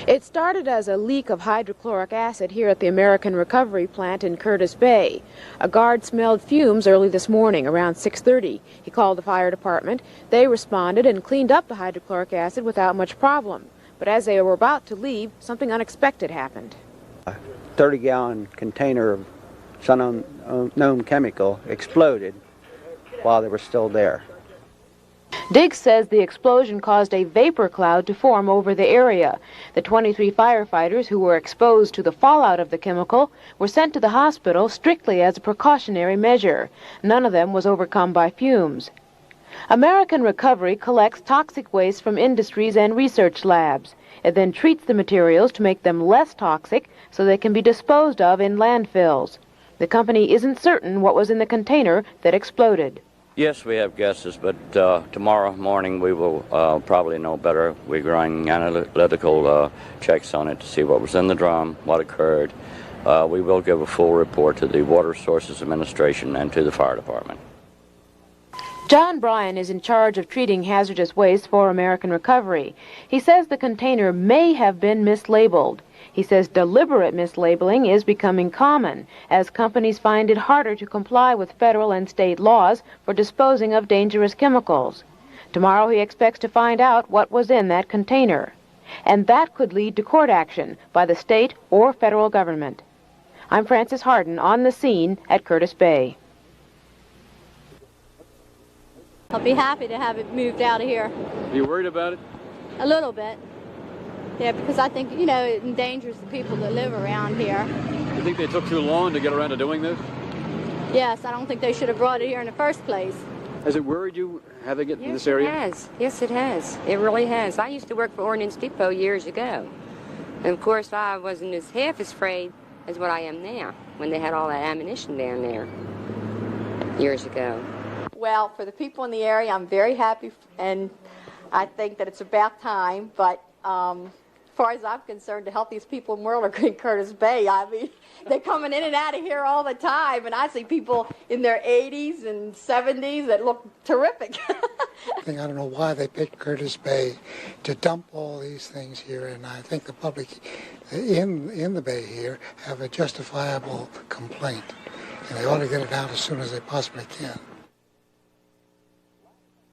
It started as a leak of hydrochloric acid here at the American Recovery Plant in Curtis Bay. A guard smelled fumes early this morning around 6:30. He called the fire department. They responded and cleaned up the hydrochloric acid without much problem. But as they were about to leave, something unexpected happened. A 30-gallon container of some unknown chemical exploded while they were still there. Diggs says the explosion caused a vapor cloud to form over the area. The 23 firefighters who were exposed to the fallout of the chemical were sent to the hospital strictly as a precautionary measure. None of them was overcome by fumes. American Recovery collects toxic waste from industries and research labs. It then treats the materials to make them less toxic so they can be disposed of in landfills. The company isn't certain what was in the container that exploded. Yes, we have guesses, but tomorrow morning we will probably know better. We're running analytical checks on it to see what was in the drum, what occurred. We will give a full report to the Water Resources Administration and to the fire department. John Bryan is in charge of treating hazardous waste for American Recovery. He says the container may have been mislabeled. He says deliberate mislabeling is becoming common as companies find it harder to comply with federal and state laws for disposing of dangerous chemicals. Tomorrow he expects to find out what was in that container. And that could lead to court action by the state or federal government. I'm Frances Harden on the scene at Curtis Bay. I'll be happy to have it moved out of here. Are you worried about it? A little bit. Yeah, because I think, it endangers the people that live around here. You think they took too long to get around to doing this? Yes, I don't think they should have brought it here in the first place. Has it worried you having it in this area? Yes, it has. Yes, it has. It really has. I used to work for Ordnance Depot years ago. And, of course, I wasn't half as afraid as what I am now when they had all that ammunition down there years ago. Well, for the people in the area, I'm very happy, and I think that it's about time, but as far as I'm concerned, to help these people in Whirler Creek, Curtis Bay, I mean, they're coming in and out of here all the time, and I see people in their 80s and 70s that look terrific. I don't know why they picked Curtis Bay to dump all these things here, and I think the public in the Bay here have a justifiable complaint, and they ought to get it out as soon as they possibly can.